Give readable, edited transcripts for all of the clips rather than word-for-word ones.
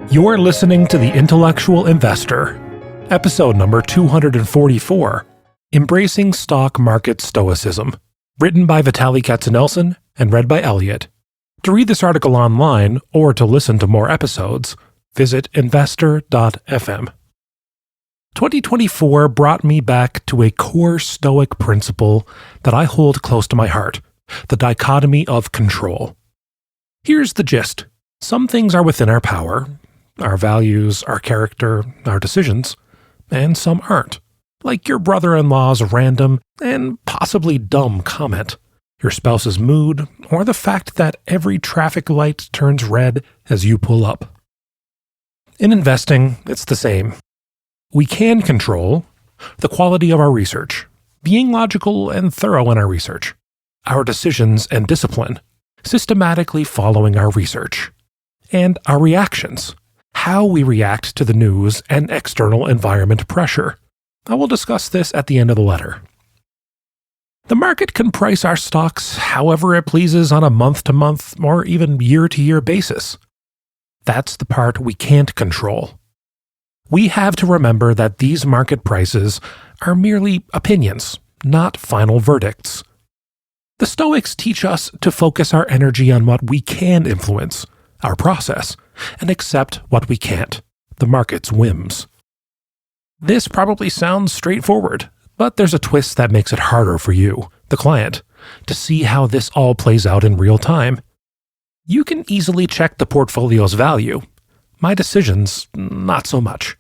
You're listening to The Intellectual Investor, episode number 244, Embracing Stock Market Stoicism, written by Vitaliy Katsenelson and read by Elliot. To read this article online or to listen to more episodes, visit investor.fm. 2024 brought me back to a core Stoic principle that I hold close to my heart, the dichotomy of control. Here's the gist. Some things are within our power, our values, our character, our decisions, and some aren't, like your brother-in-law's random and possibly dumb comment, your spouse's mood, or the fact that every traffic light turns red as you pull up. In investing, it's the same. We can control the quality of our research, being logical and thorough in our research, our decisions and discipline, systematically following our research, and our reactions, how we react to the news and external environment pressure. I will discuss this at the end of the letter. The market can price our stocks however it pleases on a month-to-month or even year-to-year basis. That's the part we can't control. We have to remember that these market prices are merely opinions, not final verdicts. The Stoics teach us to focus our energy on what we can influence, our process, and accept what we can't, the market's whims. This probably sounds straightforward, but there's a twist that makes it harder for you, the client, to see how this all plays out in real time. You can easily check the portfolio's value. My decisions, not so much.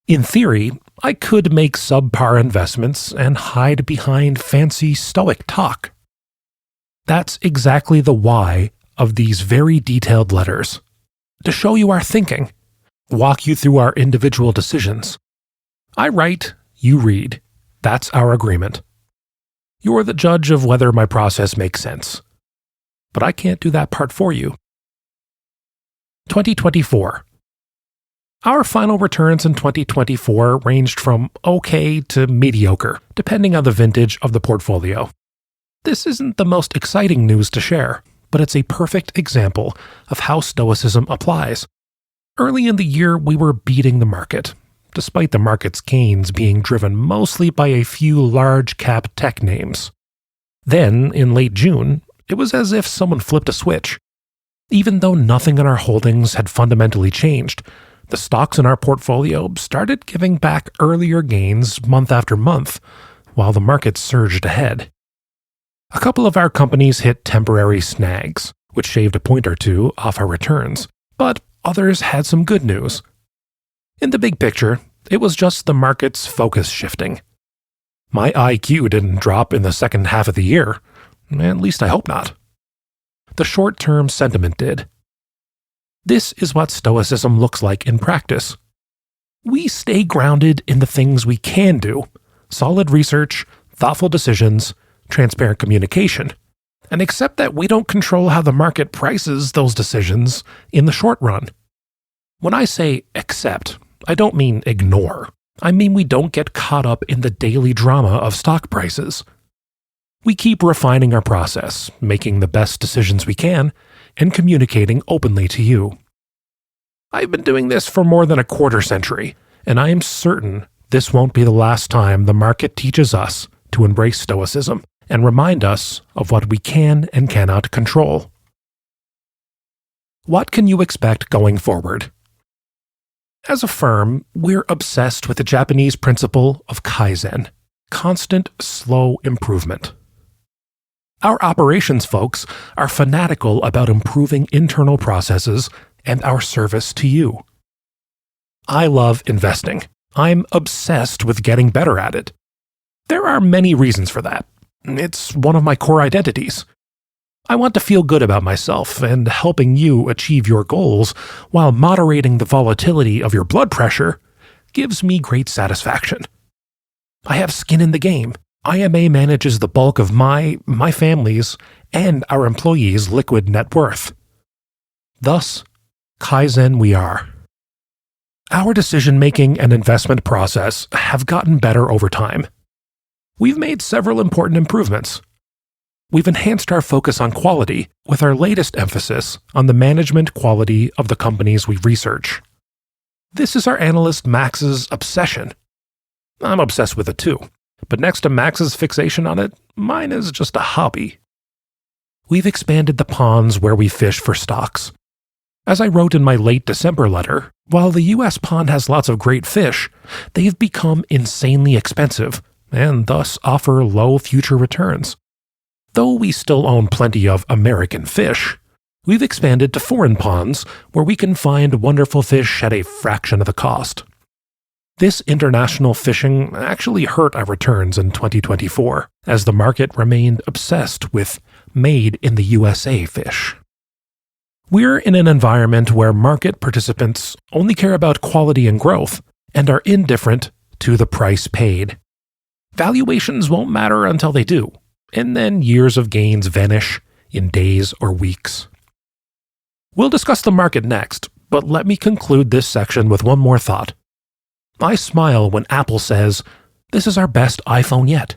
In theory, I could make subpar investments and hide behind fancy Stoic talk. That's exactly the why of these very detailed letters. To show you our thinking, walk you through our individual decisions. I write, you read. That's our agreement. You're the judge of whether my process makes sense. But I can't do that part for you. 2024. Our final returns in 2024 ranged from okay to mediocre, depending on the vintage of the portfolio. This isn't the most exciting news to share, but it's a perfect example of how Stoicism applies. Early in the year, we were beating the market, despite the market's gains being driven mostly by a few large-cap tech names. Then, in late June, it was as if someone flipped a switch. Even though nothing in our holdings had fundamentally changed, the stocks in our portfolio started giving back earlier gains month after month, while the market surged ahead. A couple of our companies hit temporary snags, which shaved a point or two off our returns, but others had some good news. In the big picture, it was just the market's focus shifting. My IQ didn't drop in the second half of the year, at least I hope not. The short-term sentiment did. This is what Stoicism looks like in practice. We stay grounded in the things we can do: solid research, thoughtful decisions, transparent communication, and accept that we don't control how the market prices those decisions in the short run. When I say accept, I don't mean ignore. I mean we don't get caught up in the daily drama of stock prices. We keep refining our process, making the best decisions we can, and communicating openly to you. I've been doing this for more than a quarter century, and I am certain this won't be the last time the market teaches us to embrace Stoicism and remind us of what we can and cannot control. What can you expect going forward? As a firm, we're obsessed with the Japanese principle of Kaizen, constant, slow improvement. Our operations folks are fanatical about improving internal processes and our service to you. I love investing. I'm obsessed with getting better at it. There are many reasons for that. It's one of my core identities. I want to feel good about myself, and helping you achieve your goals while moderating the volatility of your blood pressure gives me great satisfaction. I have skin in the game. IMA manages the bulk of my family's, and our employees' liquid net worth. Thus, Kaizen we are. Our decision-making and investment process have gotten better over time. We've made several important improvements. We've enhanced our focus on quality with our latest emphasis on the management quality of the companies we research. This is our analyst Max's obsession. I'm obsessed with it too, but next to Max's fixation on it, mine is just a hobby. We've expanded the ponds where we fish for stocks. As I wrote in my late December letter, while the US pond has lots of great fish, they've become insanely expensive and thus offer low future returns. Though we still own plenty of American fish, we've expanded to foreign ponds where we can find wonderful fish at a fraction of the cost. This international fishing actually hurt our returns in 2024, as the market remained obsessed with made in the USA fish. We're in an environment where market participants only care about quality and growth and are indifferent to the price paid. Valuations won't matter until they do, and then years of gains vanish in days or weeks. We'll discuss the market next, but let me conclude this section with one more thought. I smile when Apple says, "This is our best iPhone yet."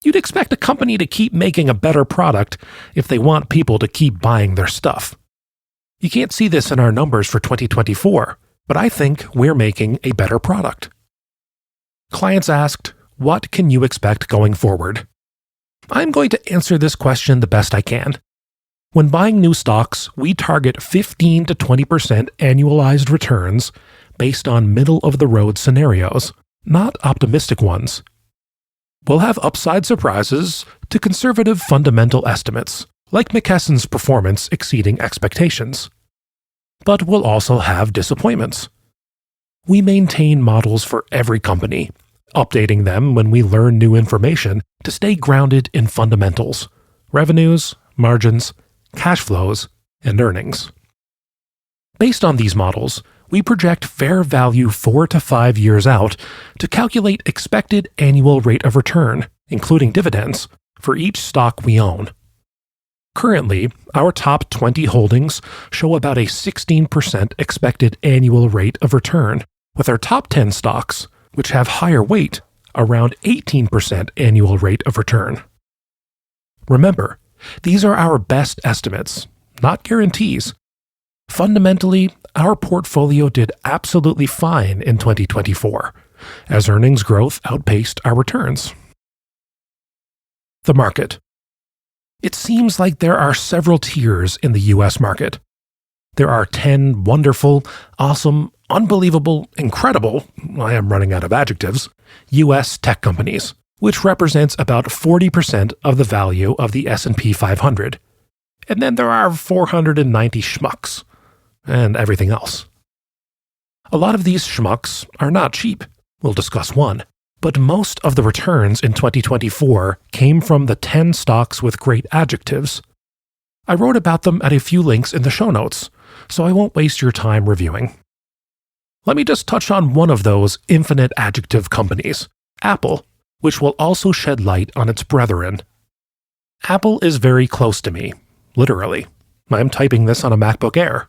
You'd expect a company to keep making a better product if they want people to keep buying their stuff. You can't see this in our numbers for 2024, but I think we're making a better product. Clients asked, "What can you expect going forward?" I'm going to answer this question the best I can. When buying new stocks, we target 15 to 20% annualized returns based on middle-of-the-road scenarios, not optimistic ones. We'll have upside surprises to conservative fundamental estimates, like McKesson's performance exceeding expectations. But we'll also have disappointments. We maintain models for every company, updating them when we learn new information to stay grounded in fundamentals, revenues, margins, cash flows, and earnings. Based on these models, we project fair value 4 to 5 years out to calculate expected annual rate of return, including dividends, for each stock we own. Currently, our top 20 holdings show about a 16% expected annual rate of return, with our top 10 stocks, which have higher weight, around 18% annual rate of return. Remember, these are our best estimates, not guarantees. Fundamentally, our portfolio did absolutely fine in 2024, as earnings growth outpaced our returns. The market. It seems like there are several tiers in the US market. There are 10 wonderful, awesome, unbelievable, incredible, I am running out of adjectives, US tech companies, which represents about 40% of the value of the S&P 500. And then there are 490 schmucks, and everything else. A lot of these schmucks are not cheap. We'll discuss one. But most of the returns in 2024 came from the 10 stocks with great adjectives. I wrote about them at a few links in the show notes, so I won't waste your time reviewing. Let me just touch on one of those infinite adjective companies, Apple, which will also shed light on its brethren. Apple is very close to me, literally. I'm typing this on a MacBook Air.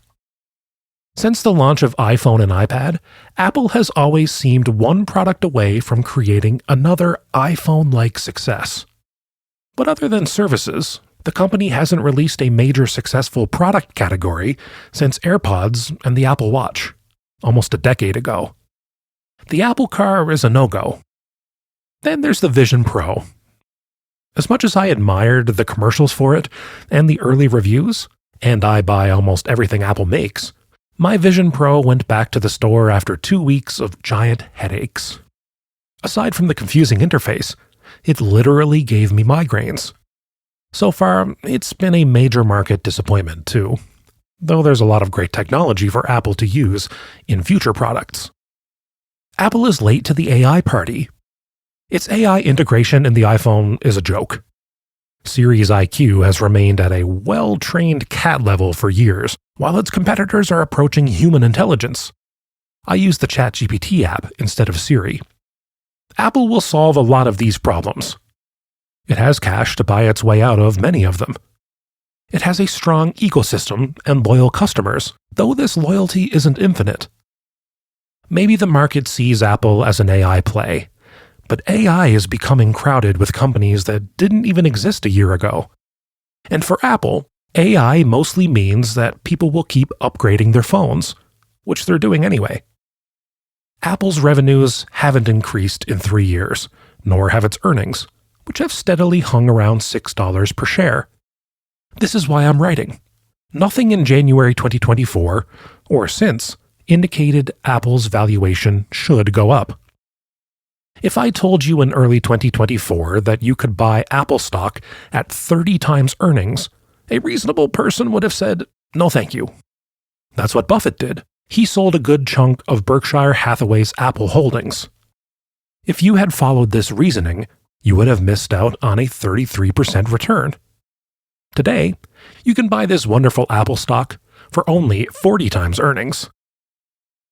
Since the launch of iPhone and iPad, Apple has always seemed one product away from creating another iPhone-like success. But other than services, the company hasn't released a major successful product category since AirPods and the Apple Watch, almost a decade ago. The Apple Car is a no-go. Then there's the Vision Pro. As much as I admired the commercials for it and the early reviews, and I buy almost everything Apple makes, my Vision Pro went back to the store after 2 weeks of giant headaches. Aside from the confusing interface, it literally gave me migraines. So far, it's been a major market disappointment too, though there's a lot of great technology for Apple to use in future products. Apple is late to the AI party. Its AI integration in the iPhone is a joke. Siri's IQ has remained at a well-trained cat level for years, while its competitors are approaching human intelligence. I use the ChatGPT app instead of Siri. Apple will solve a lot of these problems. It has cash to buy its way out of many of them. It has a strong ecosystem and loyal customers, though this loyalty isn't infinite. Maybe the market sees Apple as an AI play, but AI is becoming crowded with companies that didn't even exist a year ago. And for Apple, AI mostly means that people will keep upgrading their phones, which they're doing anyway. Apple's revenues haven't increased in 3 years, nor have its earnings, which have steadily hung around $6 per share. This is why I'm writing. Nothing in January 2024, or since, indicated Apple's valuation should go up. If I told you in early 2024 that you could buy Apple stock at 30 times earnings, a reasonable person would have said, no thank you. That's what Buffett did. He sold a good chunk of Berkshire Hathaway's Apple holdings. If you had followed this reasoning, you would have missed out on a 33% return. Today, you can buy this wonderful Apple stock for only 40 times earnings.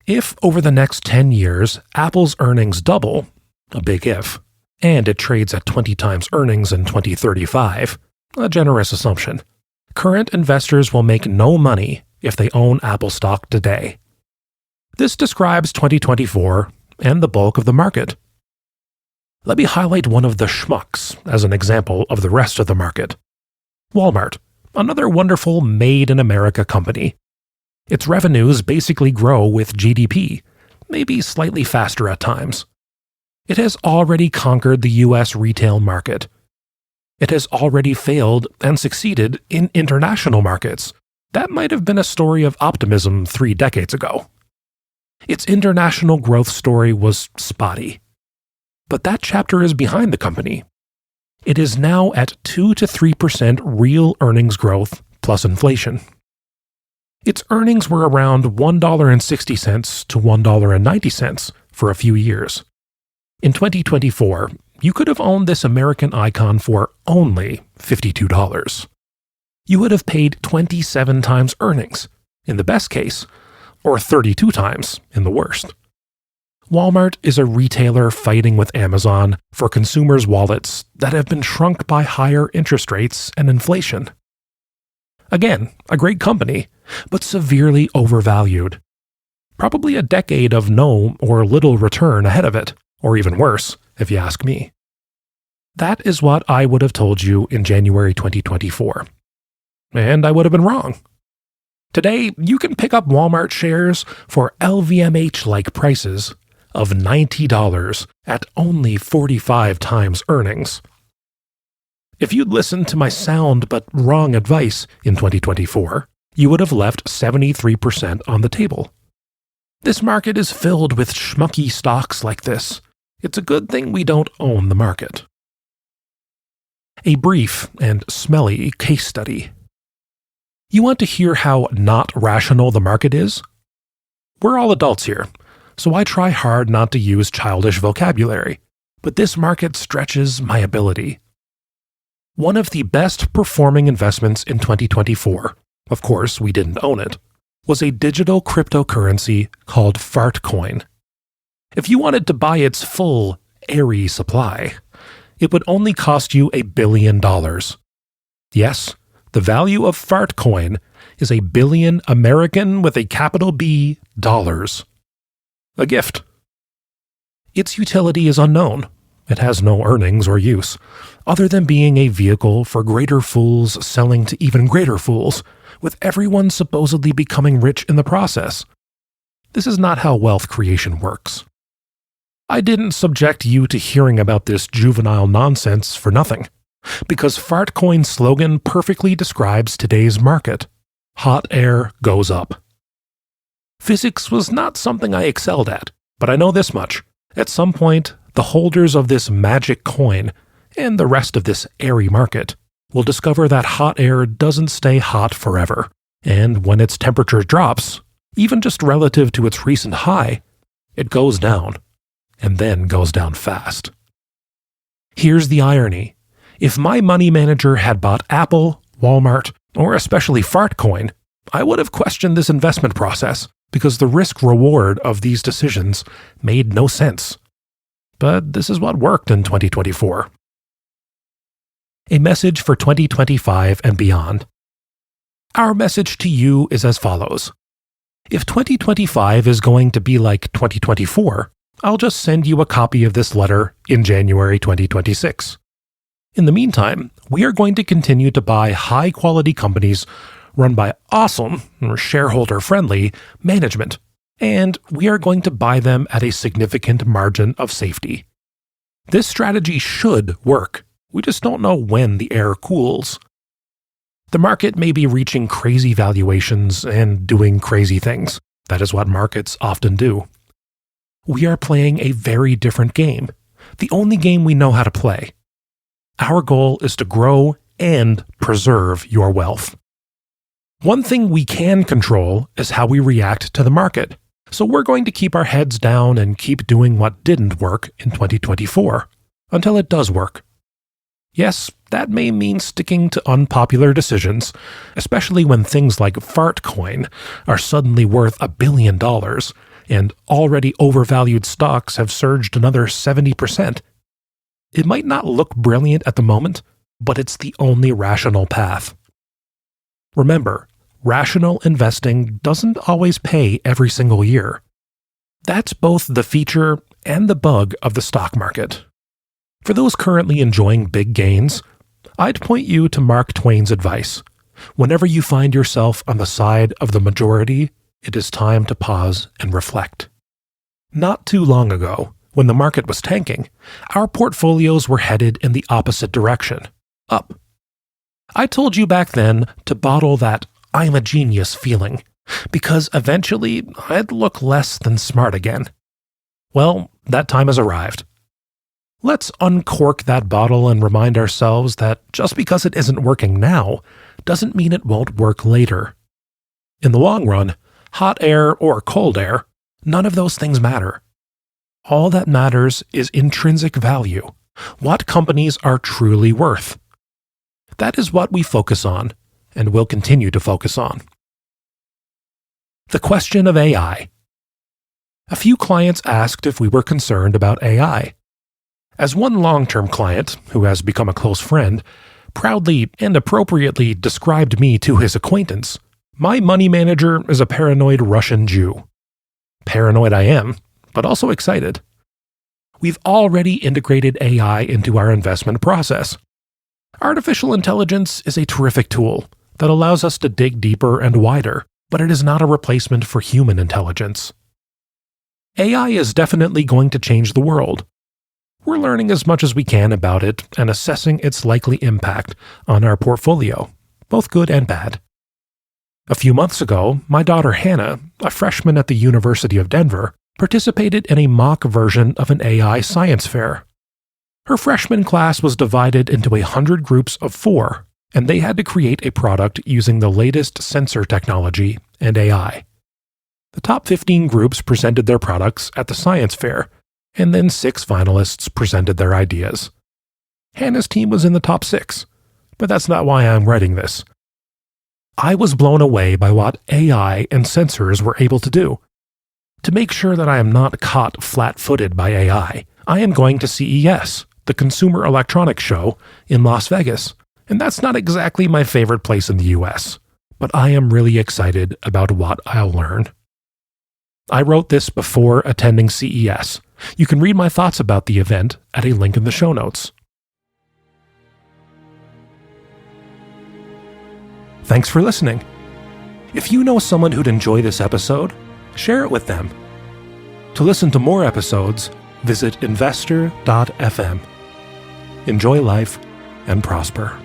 If over the next 10 years Apple's earnings double, a big if, and it trades at 20 times earnings in 2035, a generous assumption, current investors will make no money if they own Apple stock today. This describes 2024 and the bulk of the market. Let me highlight one of the schmucks as an example of the rest of the market. Walmart, another wonderful made-in-America company. Its revenues basically grow with GDP, maybe slightly faster at times. It has already conquered the U.S. retail market. It has already failed and succeeded in international markets. That might have been a story of optimism 3 decades ago. Its international growth story was spotty. But that chapter is behind the company. It is now at 2 to 3% real earnings growth plus inflation. Its earnings were around $1.60 to $1.90 for a few years. In 2024, you could have owned this American icon for only $52. You would have paid 27 times earnings, in the best case, or 32 times in the worst. Walmart is a retailer fighting with Amazon for consumers' wallets that have been shrunk by higher interest rates and inflation. Again, a great company, but severely overvalued. Probably a decade of no or little return ahead of it, or even worse, if you ask me. That is what I would have told you in January 2024. And I would have been wrong. Today, you can pick up Walmart shares for LVMH-like prices of $90 at only 45 times earnings. If you'd listened to my sound but wrong advice in 2024, you would have left 73% on the table. This market is filled with schmucky stocks like this. It's a good thing we don't own the market. A brief and smelly case study. You want to hear how not rational the market is? We're all adults here, so I try hard not to use childish vocabulary, but this market stretches my ability. One of the best performing investments in 2024, of course we didn't own it, was a digital cryptocurrency called Fartcoin. If you wanted to buy its full, airy supply, it would only cost you $1 billion. Yes, the value of Fartcoin is $1 billion American with a capital B dollars. A gift. Its utility is unknown. It has no earnings or use, other than being a vehicle for greater fools selling to even greater fools, with everyone supposedly becoming rich in the process. This is not how wealth creation works. I didn't subject you to hearing about this juvenile nonsense for nothing, because Fartcoin's slogan perfectly describes today's market. Hot air goes up. Physics was not something I excelled at, but I know this much. At some point, the holders of this magic coin, and the rest of this airy market, will discover that hot air doesn't stay hot forever, and when its temperature drops, even just relative to its recent high, it goes down, and then goes down fast. Here's the irony. If my money manager had bought Apple, Walmart, or especially Fartcoin, I would have questioned this investment process because the risk-reward of these decisions made no sense. But this is what worked in 2024. A message for 2025 and beyond. Our message to you is as follows. If 2025 is going to be like 2024, I'll just send you a copy of this letter in January 2026. In the meantime, we are going to continue to buy high-quality companies run by awesome or shareholder-friendly management and we are going to buy them at a significant margin of safety. This strategy should work. We just don't know when the air cools. The market may be reaching crazy valuations and doing crazy things. That is what markets often do. We are playing a very different game, the only game we know how to play. Our goal is to grow and preserve your wealth. One thing we can control is how we react to the market, so we're going to keep our heads down and keep doing what didn't work in 2024, until it does work. Yes, that may mean sticking to unpopular decisions, especially when things like Fartcoin are suddenly worth $1 billion, and already overvalued stocks have surged another 70%. It might not look brilliant at the moment, but it's the only rational path. Remember, rational investing doesn't always pay every single year. That's both the feature and the bug of the stock market. For those currently enjoying big gains, I'd point you to Mark Twain's advice. Whenever you find yourself on the side of the majority, it is time to pause and reflect. Not too long ago, when the market was tanking, our portfolios were headed in the opposite direction, up. I told you back then to bottle that I'm a genius feeling, because eventually I'd look less than smart again. Well, that time has arrived. Let's uncork that bottle and remind ourselves that just because it isn't working now doesn't mean it won't work later. In the long run, hot air or cold air, none of those things matter. All that matters is intrinsic value, what companies are truly worth. That is what we focus on, and will continue to focus on. The question of AI. A few clients asked if we were concerned about AI. As one long-term client, who has become a close friend, proudly and appropriately described me to his acquaintance, my money manager is a paranoid Russian Jew. Paranoid I am, but also excited. We've already integrated AI into our investment process. Artificial intelligence is a terrific tool that allows us to dig deeper and wider, but it is not a replacement for human intelligence. AI is definitely going to change the world. We're learning as much as we can about it and assessing its likely impact on our portfolio, both good and bad. A few months ago, my daughter Hannah, a freshman at the University of Denver, participated in a mock version of an AI science fair. Her freshman class was divided into 100 groups of 4, and they had to create a product using the latest sensor technology and AI. The top 15 groups presented their products at the science fair, and then 6 finalists presented their ideas. Hannah's team was in the top 6, but that's not why I'm writing this. I was blown away by what AI and sensors were able to do. To make sure that I am not caught flat-footed by AI, I am going to CES, the Consumer Electronics Show, in Las Vegas, and that's not exactly my favorite place in the US, but I am really excited about what I'll learn. I wrote this before attending CES. You can read my thoughts about the event at a link in the show notes. Thanks for listening. If you know someone who'd enjoy this episode, share it with them. To listen to more episodes, visit investor.fm. Enjoy life and prosper.